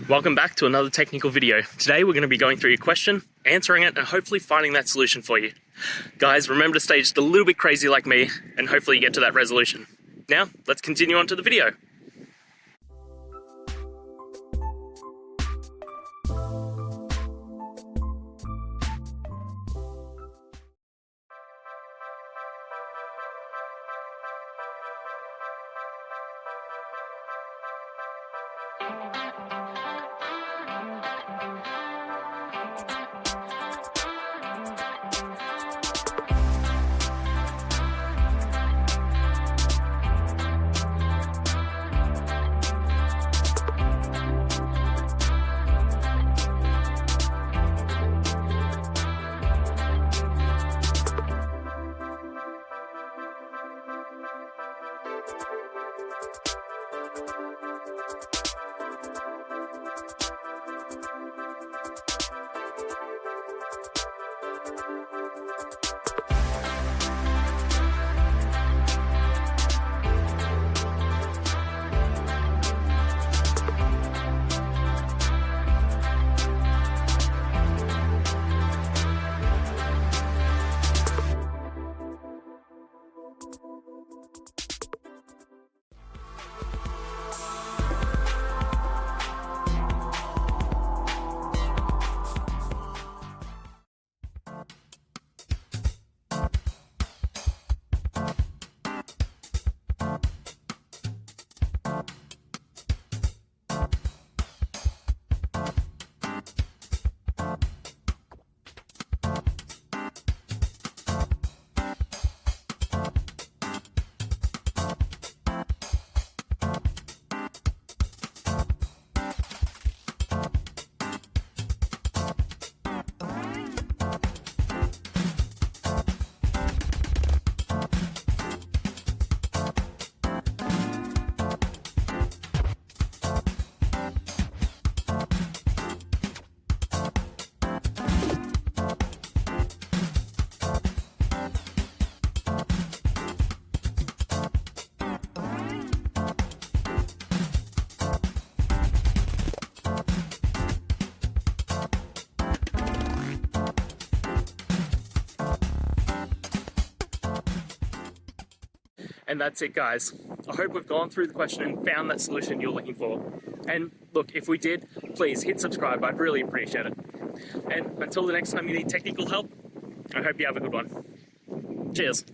Welcome back to another technical video. Today we're going to be going through your question, answering it, and hopefully finding that solution for you. Guys, remember to stay just a little bit crazy like me, and hopefully you get to that resolution. Now, let's continue on to the video. And that's it, guys. I hope we've gone through the question and found that solution you're looking for. And look, if we did, please hit subscribe. I'd really appreciate it. And until the next time you need technical help, I hope you have a good one. Cheers.